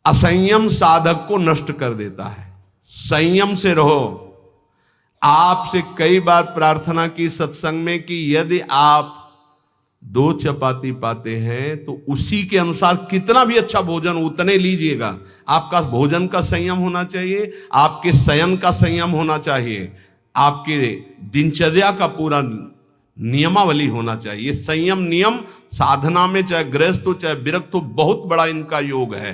असंयम साधक को नष्ट कर देता है। संयम से रहो। आपसे कई बार प्रार्थना की सत्संग में कि यदि आप 2 चपाती पाते हैं तो उसी के अनुसार कितना भी अच्छा भोजन उतने लीजिएगा। आपका भोजन का संयम होना चाहिए, आपके शयन का संयम होना चाहिए, आपके दिनचर्या का पूरा नियमावली होना चाहिए। संयम नियम साधना में चाहे गृहस्थ हो चाहे विरक्त हो, बहुत बड़ा इनका योग है।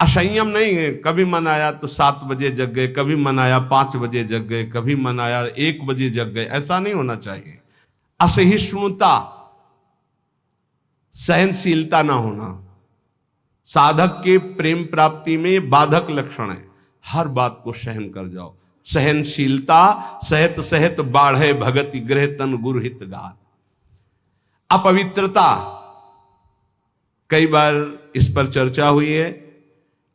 असंयम नहीं है। कभी मन आया तो 7 बजे जग गए, कभी मन आया 5 बजे जग गए, कभी मन आया 1 बजे जग गए, ऐसा नहीं होना चाहिए। असहिष्णुता, सहनशीलता ना होना साधक के प्रेम प्राप्ति में बाधक लक्षण है। हर बात को सहन कर जाओ। सहनशीलता सहत सहत बाढ़े भगति गृह तन गुरु हित गात। अपवित्रता, कई बार इस पर चर्चा हुई है।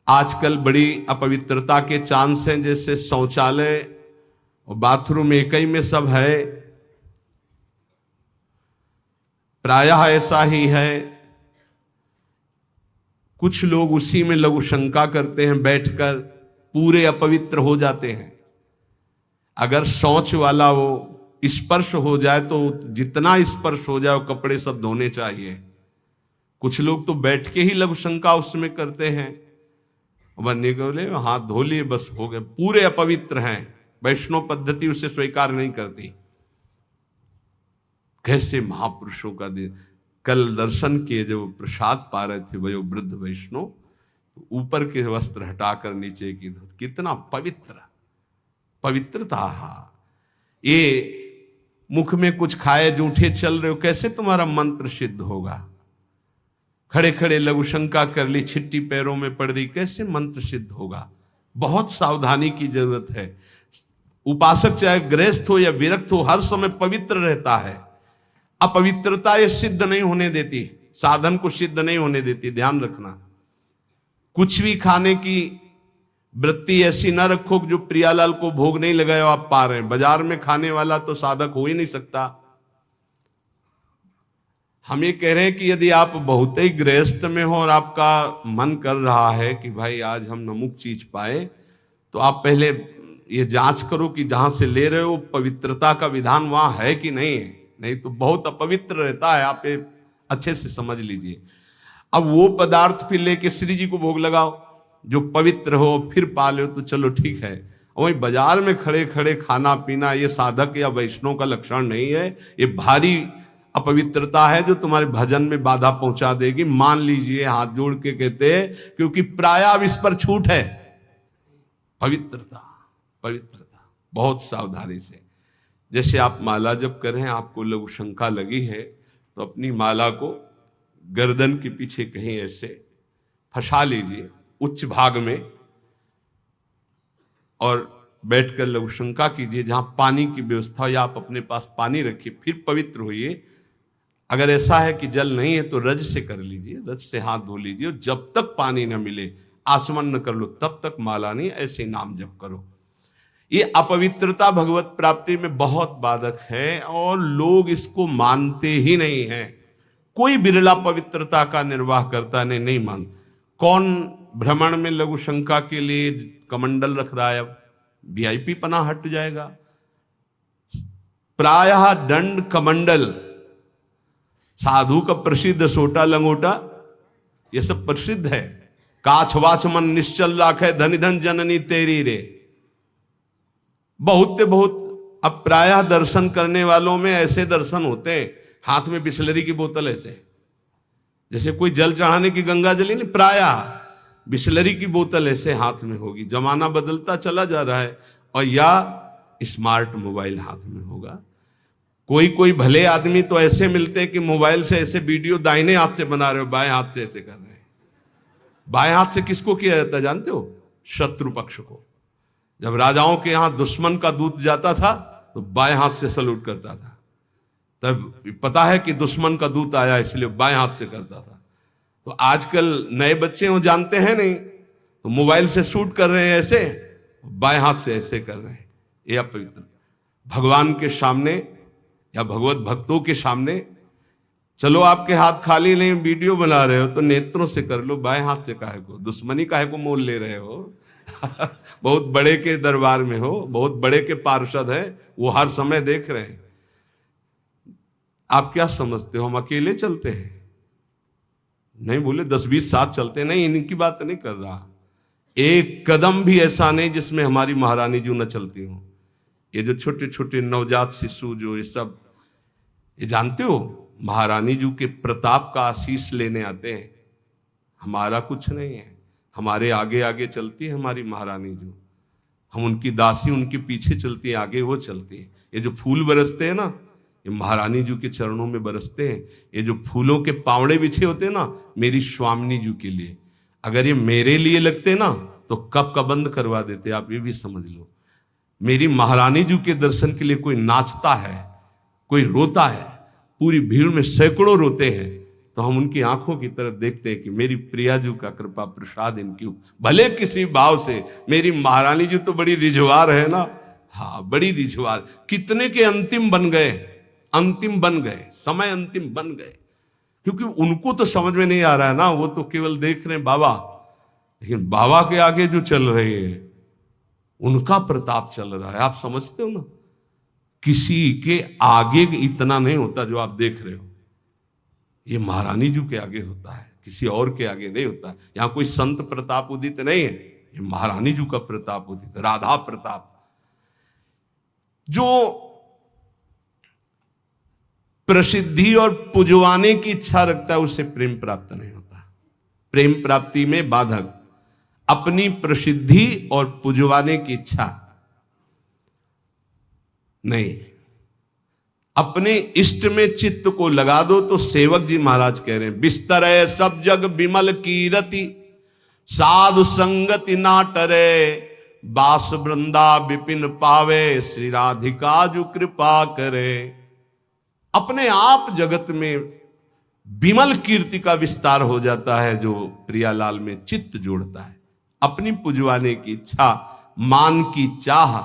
आजकल बड़ी अपवित्रता के चांस हैं, जैसे शौचालय और बाथरूम एक ही में सब है, प्रायः ऐसा ही है। कुछ लोग उसी में लघु शंका करते हैं, बैठकर पूरे अपवित्र हो जाते हैं। अगर शौच वाला वो स्पर्श हो जाए तो जितना स्पर्श हो जाए वो कपड़े सब धोने चाहिए। कुछ लोग तो बैठ के ही लघु शंका उसमें करते हैं, बनने को बोले हाथ धो लिए बस हो गए, पूरे अपवित्र हैं। वैष्णव पद्धति उसे स्वीकार नहीं करती। कैसे महापुरुषों का दिन। कल दर्शन किए, जब प्रसाद पा रहे थे वो वृद्ध वैष्णव, तो ऊपर के वस्त्र हटाकर नीचे की धोती, कितना पवित्र पवित्रता। ये मुख में कुछ खाए जूठे चल रहे हो, कैसे तुम्हारा मंत्र सिद्ध होगा। खड़े खड़े लघु शंका कर ली, छिट्टी पैरों में पड़ रही, कैसे मंत्र सिद्ध होगा। बहुत सावधानी की जरूरत है। उपासक चाहे गृहस्थ हो या विरक्त हो, हर समय पवित्र रहता है। अपवित्रता ये सिद्ध नहीं होने देती, साधन को सिद्ध नहीं होने देती, ध्यान रखना। कुछ भी खाने की वृत्ति ऐसी ना रखो जो प्रियालाल को भोग नहीं लगाया आप पा रहे हैं। बाजार में खाने वाला तो साधक हो ही नहीं सकता। हम ये कह रहे हैं कि यदि आप बहुत ही गृहस्थ में हो और आपका मन कर रहा है कि भाई आज हम नमुक चीज पाए, तो आप पहले ये जांच करो कि जहां से ले रहे हो पवित्रता का विधान वहां है कि नहीं है। नहीं तो बहुत अपवित्र रहता है, आप ये अच्छे से समझ लीजिए। अब वो पदार्थ फिर लेके श्री जी को भोग लगाओ जो पवित्र हो, फिर पा लो तो चलो ठीक है। वही बाजार में खड़े खड़े खाना पीना ये साधक या वैष्णव का लक्षण नहीं है। ये भारी अपवित्रता है जो तुम्हारे भजन में बाधा पहुंचा देगी। मान लीजिए, हाथ जोड़ के कहते हैं, क्योंकि प्राय अब इस पर छूट है। पवित्रता पवित्रता बहुत सावधानी से। जैसे आप माला जप कर रहे हैं, आपको लघु शंका लगी है, तो अपनी माला को गर्दन के पीछे कहीं ऐसे फंसा लीजिए उच्च भाग में, और बैठकर लघु शंका कीजिए। जहां पानी की व्यवस्था हो या आप अपने पास पानी रखिए, फिर पवित्र होइए। अगर ऐसा है कि जल नहीं है तो रज से कर लीजिए, रज से हाथ धो लीजिए। और जब तक पानी न मिले, आचमन न कर लो, तब तक माला नहीं, ऐसे नाम जप करो। ये अपवित्रता भगवत प्राप्ति में बहुत बाधक है और लोग इसको मानते ही नहीं हैं। कोई बिरला पवित्रता का निर्वाह करता नहीं मान। कौन भ्रमण में लघु शंका के लिए कमंडल रख रहा है? अब वीआईपी पना हट जाएगा। प्रायः दंड कमंडल, साधु का प्रसिद्ध सोटा लंगोटा, ये सब प्रसिद्ध है। काछ वाच मन निश्चल राखे, धन धन जननी तेरी रे। बहुत अब प्रायः दर्शन करने वालों में ऐसे दर्शन होते हैं, हाथ में बिस्लरी की बोतल ऐसे, जैसे कोई जल चढ़ाने की गंगा जली नहीं, प्रायः बिस्लरी की बोतल ऐसे हाथ में होगी। जमाना बदलता चला जा रहा है। और या स्मार्ट मोबाइल हाथ में होगा। कोई भले आदमी तो ऐसे मिलते हैं कि मोबाइल से ऐसे वीडियो दाहिने हाथ से बना रहे हो, बाएं हाथ से ऐसे कर रहे हैं। बाएं हाथ से किसको किया जाता है जानते हो? शत्रु पक्ष को। जब राजाओं के यहां दुश्मन का दूत जाता था तो बाएं हाथ से सलूट करता था। तब पता है कि दुश्मन का दूत आया, इसलिए बाएं हाथ से करता था। तो आजकल नए बच्चे वो जानते हैं नहीं, तो मोबाइल से शूट कर रहे हैं ऐसे, बाएं हाथ से ऐसे कर रहे हैं। ये अपवित्र। भगवान के सामने या भगवत भक्तों के सामने चलो आपके हाथ खाली नहीं, वीडियो बना रहे हो तो नेत्रों से कर लो, बाएं हाथ से काहे को, दुश्मनी काहे को मोल ले रहे हो। बहुत बड़े के दरबार में हो, बहुत बड़े के पार्षद है, वो हर समय देख रहे हैं। आप क्या समझते हो हम अकेले चलते हैं? नहीं बोले 10-20 साथ चलते, नहीं, इनकी बात नहीं कर रहा। एक कदम भी ऐसा नहीं जिसमें हमारी महारानी जी न चलती हो। ये जो छोटे छोटे नवजात शिशु जो ये सब, ये जानते हो महारानी जी के प्रताप का आशीष लेने आते हैं। हमारा कुछ नहीं है, हमारे आगे आगे चलती है हमारी महारानी जी। हम उनकी दासी, उनके पीछे चलती है, आगे वो चलती है। ये जो फूल बरसते हैं ना, ये महारानी जी के चरणों में बरसते हैं। ये जो फूलों के पावड़े बिछे होते हैं ना, मेरी स्वामिनी जी के लिए। अगर ये मेरे लिए लगते ना तो कब का बंद करवा देते, आप ये भी समझ लो। मेरी महारानी जी के दर्शन के लिए कोई नाचता है, कोई रोता है, पूरी भीड़ में सैकड़ों रोते हैं, तो हम उनकी आंखों की तरफ देखते हैं कि मेरी प्रिया जी का कृपा प्रसाद इनकी, भले किसी भाव से। मेरी महारानी जी तो बड़ी रिझवार है ना, हाँ बड़ी रिझवार। कितने के अंतिम बन गए, अंतिम बन गए, समय अंतिम बन गए, क्योंकि उनको तो समझ में नहीं आ रहा है ना, वो तो केवल देख रहे हैं बाबा। लेकिन बाबा के आगे जो चल रहे हैं उनका प्रताप चल रहा है। आप समझते हो ना, किसी के आगे इतना नहीं होता जो आप देख रहे हो, ये महारानी जी के आगे होता है, किसी और के आगे नहीं होता। यहां कोई संत प्रताप उदित नहीं है, ये महारानी जी का प्रताप उदित, राधा प्रताप। जो प्रसिद्धि और पुजवाने की इच्छा रखता है उसे प्रेम प्राप्त नहीं होता। प्रेम प्राप्ति में बाधक अपनी प्रसिद्धि और पुजवाने की इच्छा नहीं। अपने इष्ट में चित्त को लगा दो तो सेवक जी महाराज कह रहे हैं, बिस्तर है सब जग बिमल कीरति, साधु संगति ना टरे, बास वृंदा विपिन पावे, श्री राधिका जो कृपा करे। अपने आप जगत में विमल कीर्ति का विस्तार हो जाता है जो प्रियालाल में चित्त जोड़ता है। अपनी पुजवाने की इच्छा, मान की चाह,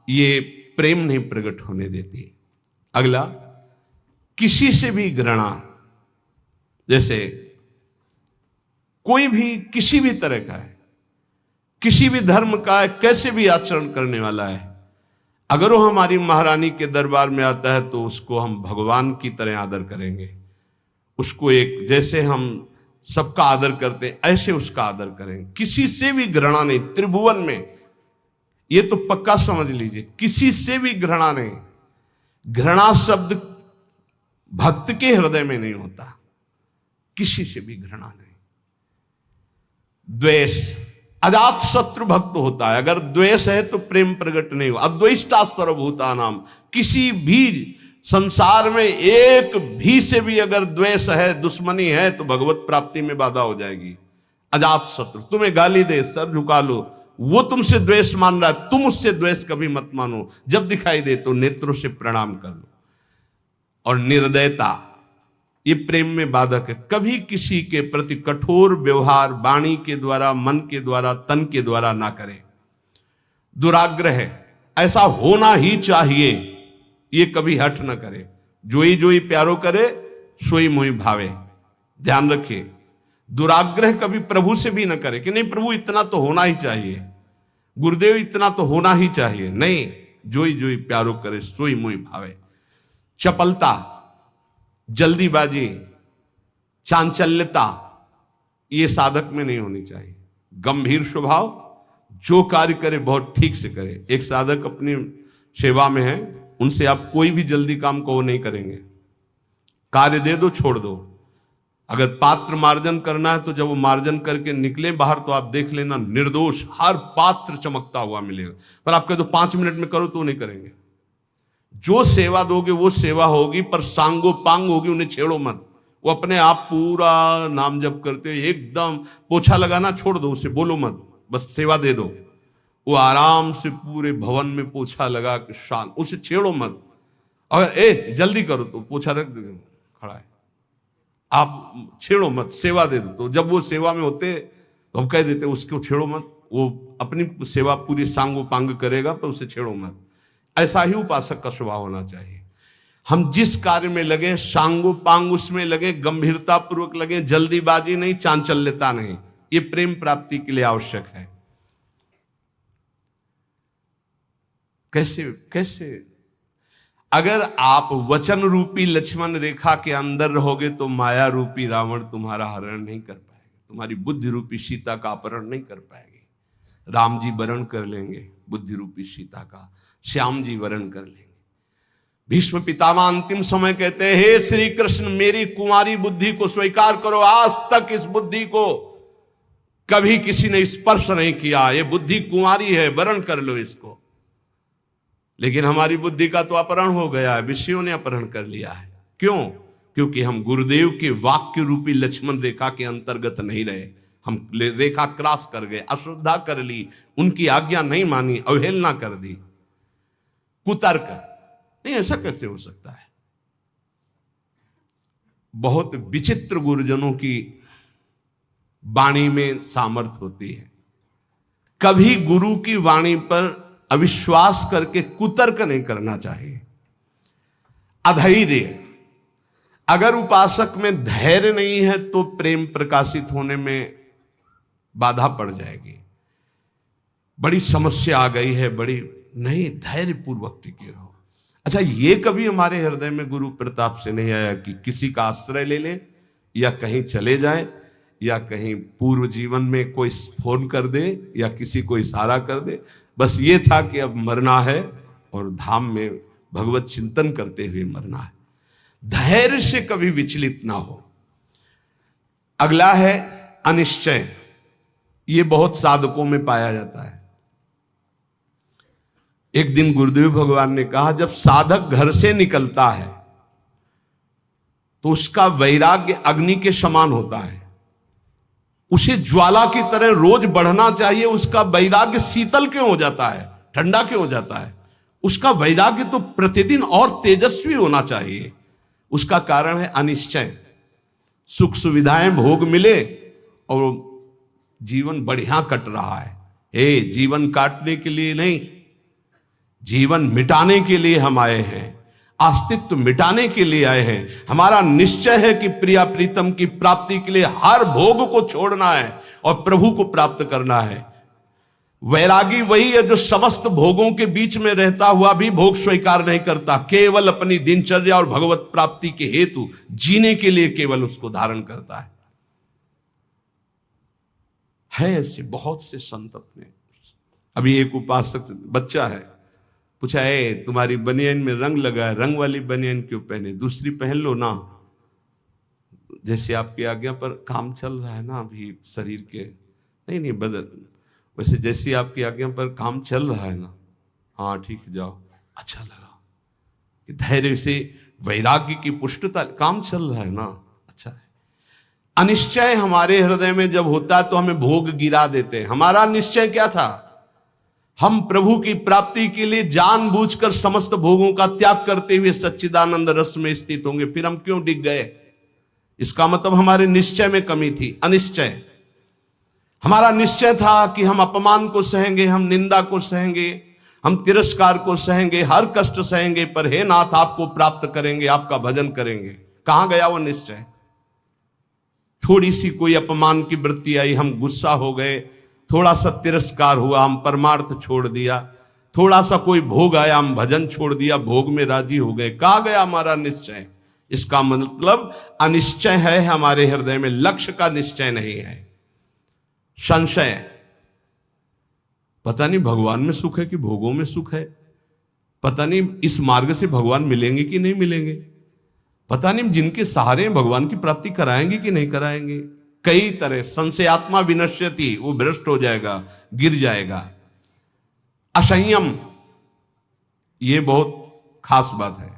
ये प्रेम नहीं प्रकट होने देती। अगला, किसी से भी घृणा। जैसे कोई भी किसी भी तरह का है, किसी भी धर्म का है, कैसे भी आचरण करने वाला है, अगर वो हमारी महारानी के दरबार में आता है तो उसको हम भगवान की तरह आदर करेंगे। उसको एक, जैसे हम सबका आदर करते हैं ऐसे उसका आदर करेंगे। किसी से भी घृणा नहीं त्रिभुवन में, ये तो पक्का समझ लीजिए, किसी से भी घृणा नहीं। घृणा शब्द भक्त के हृदय में नहीं होता, किसी से भी घृणा नहीं। द्वेष, अजात शत्रु भक्त होता है, अगर द्वेष है तो प्रेम प्रकट नहीं हो। अद्वेष्टा सर्वभूतानाम, किसी भी संसार में एक भी से भी अगर द्वेष है, दुश्मनी है, तो भगवत प्राप्ति में बाधा हो जाएगी। अजात शत्रु, तुम्हें गाली दे, सर झुका लो, वो तुमसे द्वेष मान रहा है, तुम उससे द्वेष कभी मत मानो। जब दिखाई दे तो नेत्रों से प्रणाम कर लो। और निर्दयता, ये प्रेम में बाधक है। कभी किसी के प्रति कठोर व्यवहार वाणी के द्वारा, मन के द्वारा, तन के द्वारा ना करे। दुराग्रह है, ऐसा होना ही चाहिए, ये कभी हट ना करे। जोई प्यारो करे, सोई मोई भावे। ध्यान रखिए, दुराग्रह कभी प्रभु से भी न करे कि नहीं प्रभु इतना तो होना ही चाहिए, गुरुदेव इतना तो होना ही चाहिए। नहीं, जोई प्यारो करे, सोई मोई भावे। चपलता, जल्दीबाजी, चांचल्यता, ये साधक में नहीं होनी चाहिए। गंभीर स्वभाव, जो कार्य करे बहुत ठीक से करे। एक साधक अपनी सेवा में है, उनसे आप कोई भी जल्दी काम को वो नहीं करेंगे। कार्य दे दो, छोड़ दो। अगर पात्र मार्जन करना है तो जब वो मार्जन करके निकले बाहर तो आप देख लेना निर्दोष हर पात्र चमकता हुआ मिलेगा। पर आप कह दो 5 मिनट में करो तो नहीं करेंगे। जो सेवा दोगे वो सेवा होगी, पर सांगो पांग होगी, उन्हें छेड़ो मत। वो अपने आप पूरा नाम जप करते हो, एकदम पोछा लगाना छोड़ दो, उसे बोलो मत, बस सेवा दे दो। वो आराम से पूरे भवन में पोछा लगा के शांत, उसे छेड़ो मत। अगर जल्दी करो तो पोछा रख दे, खड़ा है, आप छेड़ो मत, सेवा दे दो। तो जब वो सेवा में होते तो हम कह देते उसको छेड़ो मत, वो अपनी सेवा पूरी सांगो पांग करेगा, पर उसे छेड़ो मत। ऐसा ही उपासक का स्वभाव होना चाहिए। हम जिस कार्य में लगे सांगो पांग उसमें लगे, गंभीरता पूर्वक लगे, जल्दीबाजी नहीं, चांचल्यता नहीं। ये प्रेम प्राप्ति के लिए आवश्यक है। कैसे कैसे? अगर आप वचन रूपी लक्ष्मण रेखा के अंदर रहोगे तो माया रूपी रावण तुम्हारा हरण नहीं कर पाएगा, तुम्हारी बुद्धि रूपी सीता का अपहरण नहीं कर पाएंगे। राम जी वरण कर लेंगे बुद्धि रूपी सीता का, श्याम जी वरण कर लेंगे। भीष्म पितामह अंतिम समय कहते हैं, हे श्री कृष्ण मेरी कुंवारी बुद्धि को स्वीकार करो, आज तक इस बुद्धि को कभी किसी ने स्पर्श नहीं किया, ये बुद्धि कुंवारी है, वरण कर लो इसको। लेकिन हमारी बुद्धि का तो अपहरण हो गया है, विषयों ने अपहरण कर लिया है। क्यों? क्योंकि हम गुरुदेव के वाक्य रूपी लक्ष्मण रेखा के अंतर्गत नहीं रहे, हम रेखा क्रॉस कर गए, अश्रद्धा कर ली, उनकी आज्ञा नहीं मानी, अवहेलना कर दी, कुतर्क। नहीं, ऐसा कैसे हो सकता है? बहुत विचित्र गुरुजनों की वाणी में सामर्थ्य होती है। कभी गुरु की वाणी पर अविश्वास करके कुतर्क नहीं करना चाहिए। अधैर्य, अगर उपासक में धैर्य नहीं है तो प्रेम प्रकाशित होने में बाधा पड़ जाएगी। बड़ी समस्या आ गई है, बड़ी नहीं, धैर्य पूर्वक टिके रहो। अच्छा, ये कभी हमारे हृदय में गुरु प्रताप से नहीं आया कि किसी का आश्रय ले ले, या कहीं चले जाए, या कहीं पूर्व जीवन में कोई फोन कर दे, या किसी को इशारा कर दे, बस ये था कि अब मरना है और धाम में भगवत चिंतन करते हुए मरना है। धैर्य से कभी विचलित ना हो। अगला है अनिश्चय। ये बहुत साधकों में पाया जाता है। एक दिन गुरुदेव भगवान ने कहा, जब साधक घर से निकलता है तो उसका वैराग्य अग्नि के समान होता है, उसे ज्वाला की तरह रोज बढ़ना चाहिए। उसका वैराग्य शीतल क्यों हो जाता है, ठंडा क्यों हो जाता है? उसका वैराग्य तो प्रतिदिन और तेजस्वी होना चाहिए। उसका कारण है अनिश्चय। सुख सुविधाएं भोग मिले और जीवन बढ़िया कट रहा है। हे, जीवन काटने के लिए नहीं, जीवन मिटाने के लिए हम आए हैं, अस्तित्व मिटाने के लिए आए हैं। हमारा निश्चय है कि प्रिया प्रीतम की प्राप्ति के लिए हर भोग को छोड़ना है और प्रभु को प्राप्त करना है। वैरागी वही है जो समस्त भोगों के बीच में रहता हुआ भी भोग स्वीकार नहीं करता, केवल अपनी दिनचर्या और भगवत प्राप्ति के हेतु जीने के लिए केवल उसको धारण करता है। ऐसे बहुत से संत अपने। अभी एक उपासक बच्चा है, पूछा, है तुम्हारी बनियान में रंग लगा है, रंग वाली बनियान क्यों पहने, दूसरी पहन लो ना। जैसे आपकी आज्ञा पर काम चल रहा है ना अभी शरीर के, नहीं बदल, वैसे जैसी आपकी आज्ञा पर काम चल रहा है ना, हाँ ठीक है जाओ। अच्छा लगा कि धैर्य से वैराग्य की पुष्टता, काम चल रहा है ना, अच्छा है। अनिश्चय हमारे हृदय में जब होता है तो हमें भोग गिरा देते हैं। हमारा निश्चय क्या था? हम प्रभु की प्राप्ति के लिए जानबूझकर समस्त भोगों का त्याग करते हुए सच्चिदानंद रस में स्थित होंगे, फिर हम क्यों डिग गए? इसका मतलब हमारे निश्चय में कमी थी। अनिश्चय, हमारा निश्चय था कि हम अपमान को सहेंगे, हम निंदा को सहेंगे, हम तिरस्कार को सहेंगे, हर कष्ट सहेंगे, पर हे नाथ आपको प्राप्त करेंगे, आपका भजन करेंगे। कहां गया वो निश्चय? थोड़ी सी कोई अपमान की वृत्ति आई, हम गुस्सा हो गए, थोड़ा सा तिरस्कार हुआ, हम परमार्थ छोड़ दिया, थोड़ा सा कोई भोग आया, हम भजन छोड़ दिया, भोग में राजी हो गए। कहां गया हमारा निश्चय? इसका मतलब अनिश्चय है हमारे हृदय में, लक्ष्य का निश्चय नहीं है। संशय, पता नहीं भगवान में सुख है कि भोगों में सुख है, पता नहीं इस मार्ग से भगवान मिलेंगे कि नहीं मिलेंगे, पता नहीं जिनके सहारे भगवान की प्राप्ति कराएंगे कि नहीं कराएंगे। कई तरह संशयात्मा विनश्यति, वो भ्रष्ट हो जाएगा, गिर जाएगा। असंयम, ये बहुत खास बात है।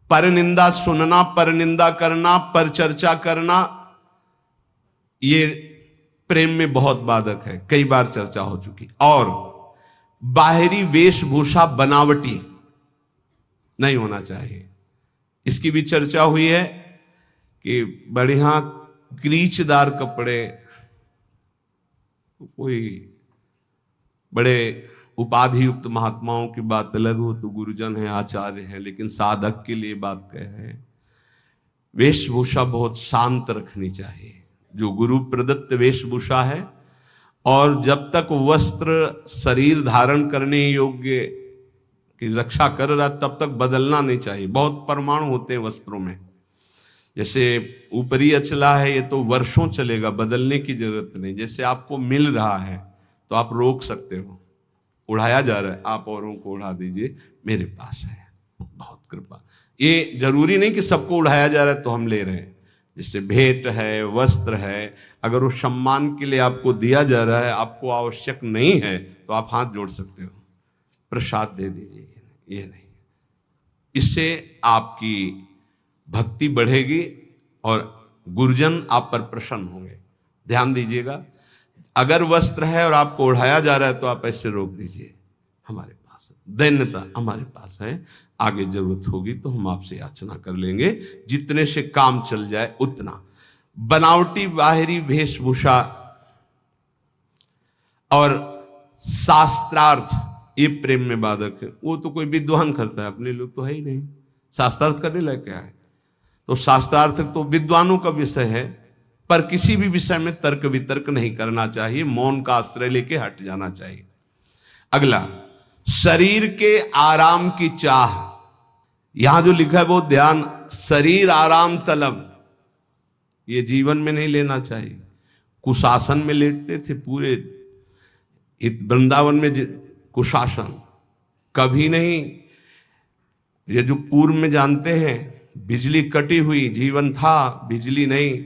पर निंदा सुनना, पर निंदा करना, पर चर्चा करना, ये प्रेम में बहुत बाधक है, कई बार चर्चा हो चुकी। और बाहरी वेशभूषा बनावटी नहीं होना चाहिए, इसकी भी चर्चा हुई है कि बढ़िया क्रीचदार कपड़े, कोई बड़े उपाधि युक्त महात्माओं की बात अलग हो, तो गुरुजन है, आचार्य है, लेकिन साधक के लिए बात कह रहे हैं वेशभूषा बहुत शांत रखनी चाहिए। जो गुरु प्रदत्त वेशभूषा है, और जब तक वस्त्र शरीर धारण करने योग्य की रक्षा कर रहा तब तक बदलना नहीं चाहिए। बहुत परमाणु होते हैं वस्त्रों में, जैसे ऊपरी अचला है, ये तो वर्षों चलेगा, बदलने की जरूरत नहीं। जैसे आपको मिल रहा है तो आप रोक सकते हो, उड़ाया जा रहा है आप औरों को उड़ा दीजिए, मेरे पास है, बहुत कृपा। ये जरूरी नहीं कि सबको उड़ाया जा रहा है तो हम ले रहे हैं। जैसे भेंट है, वस्त्र है, अगर वो सम्मान के लिए आपको दिया जा रहा है, आपको आवश्यक नहीं है, तो आप हाथ जोड़ सकते हो, प्रसाद दे दीजिए, ये नहीं। इससे आपकी भक्ति बढ़ेगी और गुरुजन आप पर प्रसन्न होंगे। ध्यान दीजिएगा, अगर वस्त्र है और आपको उड़ाया जा रहा है तो आप ऐसे रोक दीजिए, हमारे पास दैन्यता हमारे पास है, आगे जरूरत होगी तो हम आपसे याचना कर लेंगे, जितने से काम चल जाए उतना। बनावटी बाहरी वेशभूषा और शास्त्रार्थ ये प्रेम में बाधक है। वो तो कोई विद्वान करता है, अपने लोग तो है ही नहीं, शास्त्रार्थ करने लायक क्या है। तो शास्त्रार्थ तो विद्वानों का विषय है, पर किसी भी विषय में तर्क वितर्क नहीं करना चाहिए, मौन का आश्रय लेके हट जाना चाहिए। अगला, शरीर के आराम की चाह। यहां जो लिखा है वो ध्यान, शरीर आराम तलब, ये जीवन में नहीं लेना चाहिए। कुशासन में लेटते थे पूरे वृंदावन में, कुशासन कभी नहीं। ये जो पूर्व में जानते हैं, बिजली कटी हुई जीवन था, बिजली नहीं,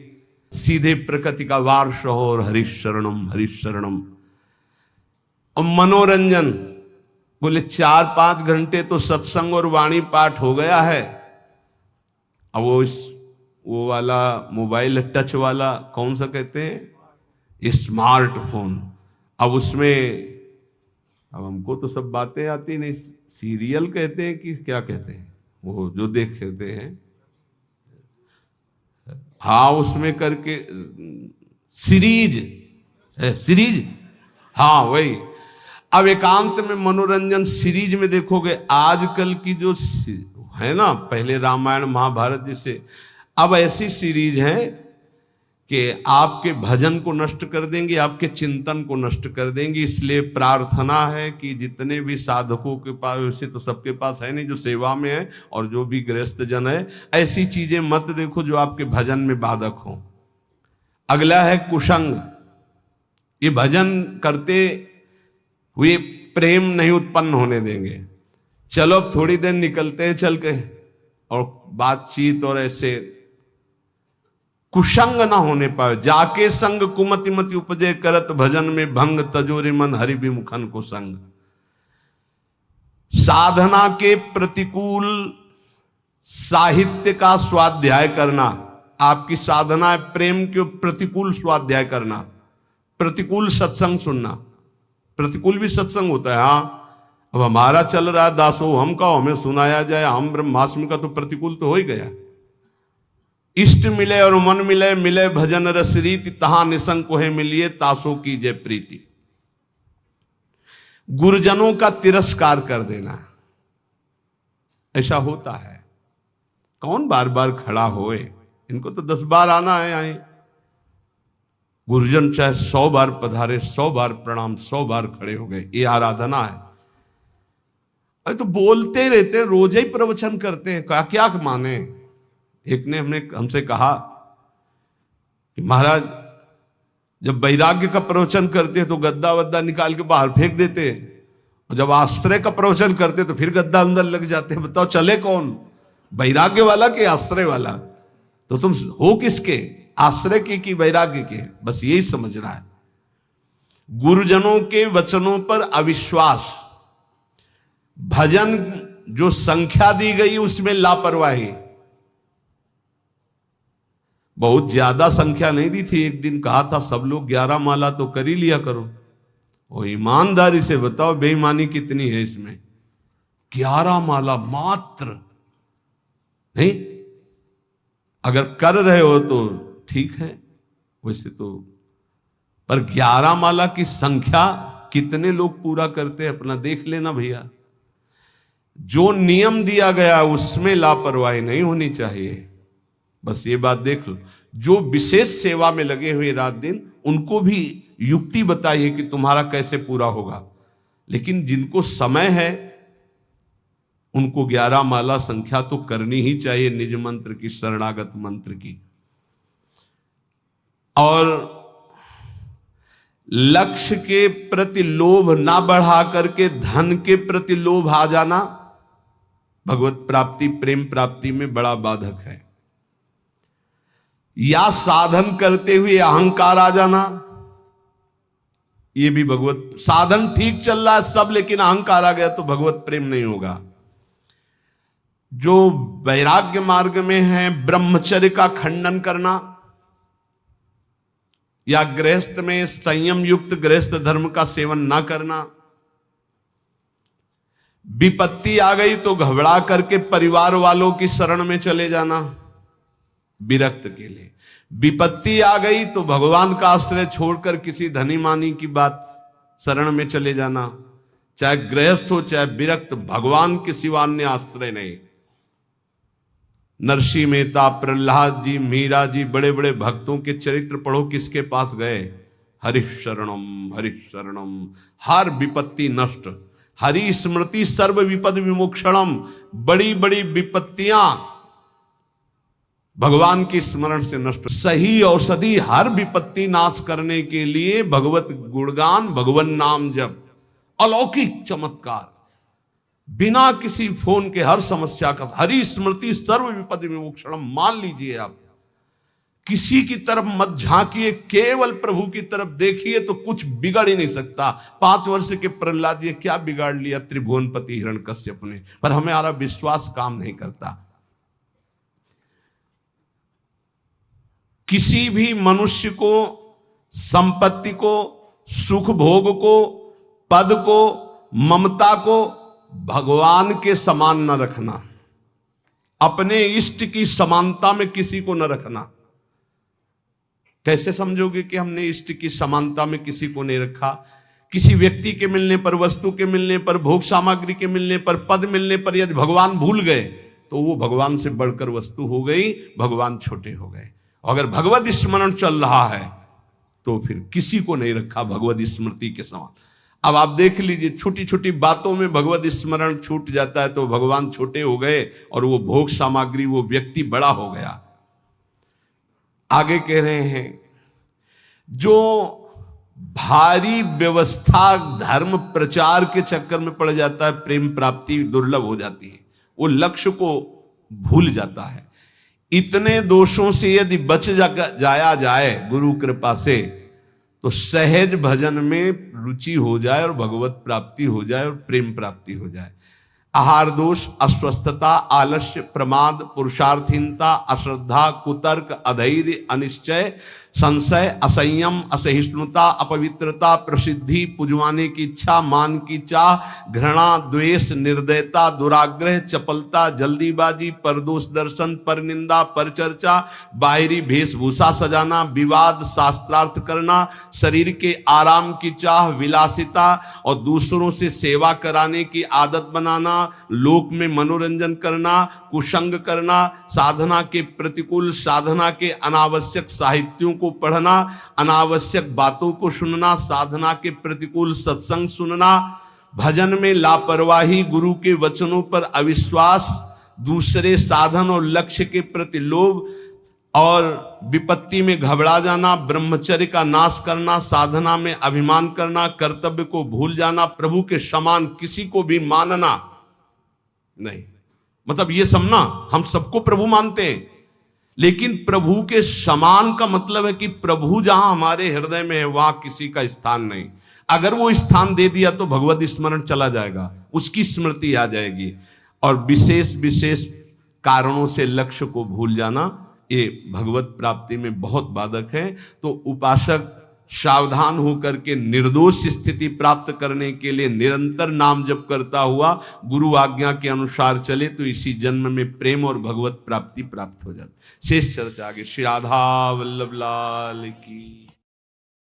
सीधे प्रकृति का वार्ष हो और हरिशरणम हरिशरणम। और मनोरंजन बोले 4-5 घंटे तो सत्संग और वाणी पाठ हो गया है। अब वो वाला मोबाइल टच वाला कौन सा कहते हैं, स्मार्टफोन, अब उसमें अब हमको तो सब बातें आती नहीं, सीरियल कहते हैं कि क्या कहते हैं, वो जो देखते हैं, हाँ उसमें करके सीरीज है, सीरीज, हाँ वही। अब एकांत में मनोरंजन सीरीज में देखोगे, आजकल की जो है ना, पहले रामायण महाभारत जैसे, अब ऐसी सीरीज है कि आपके भजन को नष्ट कर देंगे, आपके चिंतन को नष्ट कर देंगे। इसलिए प्रार्थना है कि जितने भी साधकों के पास, वैसे तो सबके पास है नहीं जो सेवा में है, और जो भी गृहस्थ जन है, ऐसी चीजें मत देखो जो आपके भजन में बाधक हो। अगला है कुसंग। ये भजन करते हुए प्रेम नहीं उत्पन्न होने देंगे। चलो अब थोड़ी देर निकलते हैं चल के, और बातचीत और ऐसे कुसंग ना होने पाए। जाके संग कुमति मति उपजे, करत भजन में भंग, तजोरे मन हरि विमुखन को संग। साधना के प्रतिकूल साहित्य का स्वाध्याय करना। आपकी साधना है प्रेम के प्रतिकूल स्वाध्याय करना, प्रतिकूल सत्संग सुनना। प्रतिकूल भी सत्संग होता है, हाँ। अब हमारा चल रहा है दासो हम का, हमें सुनाया जाए, हम ब्रह्मास्मि का, तो प्रतिकूल तो हो ही गया। इष्ट मिले और मन मिले, मिले भजन रस रीति, तहां निसंग कोहे मिलिए, तासो की जय प्रीति। गुरुजनों का तिरस्कार कर देना, ऐसा होता है। कौन बार बार खड़ा होए, इनको तो 10 बार आना है आए। गुरुजन चाहे 100 बार पधारे, 100 बार प्रणाम, 100 बार खड़े हो गए, ये आराधना है। अरे तो बोलते रहते हैं, रोज ही प्रवचन करते हैं, क्या क्या माने। एक ने हमसे कहा कि महाराज जब वैराग्य का प्रवचन करते तो गद्दा वद्दा निकाल के बाहर फेंक देते, और जब आश्रय का प्रवचन करते तो फिर गद्दा अंदर लग जाते। बताओ चले कौन, वैराग्य वाला कि आश्रय वाला? तो तुम हो किसके, आश्रय के कि वैराग्य के? बस यही समझना है। गुरुजनों के वचनों पर अविश्वास, भजन जो संख्या दी गई उसमें लापरवाही। बहुत ज्यादा संख्या नहीं दी थी, एक दिन कहा था सब लोग 11 माला तो कर ही लिया करो। और ईमानदारी से बताओ बेईमानी कितनी है इसमें। 11 माला मात्र नहीं, अगर कर रहे हो तो ठीक है, वैसे तो, पर 11 माला की संख्या कितने लोग पूरा करते हैं अपना देख लेना भैया। जो नियम दिया गया उसमें लापरवाही नहीं होनी चाहिए, बस ये बात देख लो। जो विशेष सेवा में लगे हुए रात दिन, उनको भी युक्ति बताइए कि तुम्हारा कैसे पूरा होगा। लेकिन जिनको समय है उनको 11 माला संख्या तो करनी ही चाहिए, निज मंत्र की, शरणागत मंत्र की। और लक्ष्य के प्रति लोभ ना बढ़ा करके धन के प्रति लोभ आ जाना भगवत प्राप्ति, प्रेम प्राप्ति में बड़ा बाधक है। या साधन करते हुए अहंकार आ जाना, ये भी भगवत, साधन ठीक चल रहा है सब, लेकिन अहंकार आ गया तो भगवत प्रेम नहीं होगा। जो वैराग्य मार्ग में है, ब्रह्मचर्य का खंडन करना, या गृहस्थ में संयम युक्त गृहस्थ धर्म का सेवन ना करना। विपत्ति आ गई तो घबरा करके परिवार वालों की शरण में चले जाना विरक्त के लिए। विपत्ति आ गई तो भगवान का आश्रय छोड़कर किसी धनी मानी की बात शरण में चले जाना। चाहे गृहस्थ हो चाहे विरक्त, भगवान के सिवा अन्य आश्रय नहीं। नरसिंह मेहता, प्रहलाद जी, मीरा जी, बड़े बड़े भक्तों के चरित्र पढ़ो, किसके पास गए? हरिः शरणम हरिः शरणम, हर विपत्ति नष्ट। हरि स्मृति सर्व विपद विमोक्षणम, बड़ी बड़ी विपत्तियां भगवान की स्मरण से नष्ट। सही औषधि हर विपत्ति नाश करने के लिए भगवत गुणगान, भगवन नाम जप, अलौकिक चमत्कार, बिना किसी फोन के हर समस्या का। हरि स्मृति सर्व विपद विमोक्षणम, मान लीजिए आप, किसी की तरफ मत झांकिए, केवल प्रभु की तरफ देखिए तो कुछ बिगड़ ही नहीं सकता। 5 वर्ष के प्रहलाद जी क्या बिगाड़ लिया त्रिभुवनपति हिरण्यकश्यप ने, पर हमारा विश्वास काम नहीं करता। किसी भी मनुष्य को, संपत्ति को, सुख भोग को, पद को, ममता को भगवान के समान न रखना। अपने इष्ट की समानता में किसी को न रखना। कैसे समझोगे कि हमने इष्ट की समानता में किसी को नहीं रखा? किसी व्यक्ति के मिलने पर, वस्तु के मिलने पर, भोग सामग्री के मिलने पर, पद मिलने पर यदि भगवान भूल गए तो वो भगवान से बढ़कर वस्तु हो गई, भगवान छोटे हो गए। अगर भगवत स्मरण चल रहा है तो फिर किसी को नहीं रखा भगवत स्मृति के समान। अब आप देख लीजिए, छोटी छोटी बातों में भगवत स्मरण छूट जाता है तो भगवान छोटे हो गए और वो भोग सामग्री, वो व्यक्ति बड़ा हो गया। आगे कह रहे हैं, जो भारी व्यवस्था धर्म प्रचार के चक्कर में पड़ जाता है, प्रेम प्राप्ति दुर्लभ हो जाती है, वो लक्ष्य को भूल जाता है। इतने दोषों से यदि बच जाया जाए गुरु कृपा से, तो सहज भजन में रुचि हो जाए और भगवत प्राप्ति हो जाए और प्रेम प्राप्ति हो जाए। आहार दोष, अस्वस्थता, आलस्य, प्रमाद, पुरुषार्थहीनता, अश्रद्धा, कुतर्क, अधैर्य, अनिश्चय, संशय, असंयम, असहिष्णुता, अपवित्रता, प्रसिद्धि, पुजवाने की इच्छा, मान की चाह, घृणा, द्वेष, निर्दयता, दुराग्रह, चपलता, जल्दीबाजी, परदोष दर्शन, परनिंदा, परचर्चा, बाहरी वेशभूषा सजाना, विवाद, शास्त्रार्थ करना, शरीर के आराम की चाह, विलासिता और दूसरों से सेवा कराने की आदत बनाना, लोक में मनोरंजन करना, कुसंग करना, साधना के प्रतिकूल, साधना के अनावश्यक साहित्यों को पढ़ना, अनावश्यक बातों को सुनना, साधना के प्रतिकूल सत्संग सुनना, भजन में लापरवाही, गुरु के वचनों पर अविश्वास, दूसरे साधन और लक्ष्य के प्रति लोभ और विपत्ति में घबरा जाना, ब्रह्मचर्य का नाश करना, साधना में अभिमान करना, कर्तव्य को भूल जाना, प्रभु के समान किसी को भी मानना नहीं। मतलब ये समझना, हम सबको प्रभु मानते हैं, लेकिन प्रभु के समान का मतलब है कि प्रभु जहां हमारे हृदय में है वहां किसी का स्थान नहीं। अगर वो स्थान दे दिया तो भगवत स्मरण चला जाएगा, उसकी स्मृति आ जाएगी। और विशेष विशेष कारणों से लक्ष्य को भूल जाना, ये भगवत प्राप्ति में बहुत बाधक है। तो उपासक सावधान होकर के निर्दोष स्थिति प्राप्त करने के लिए निरंतर नाम जप करता हुआ गुरु आज्ञा के अनुसार चले तो इसी जन्म में प्रेम और भगवत प्राप्ति प्राप्त हो जाती। शेष चर्चा आगे। श्री राधा वल्लभ लाल की।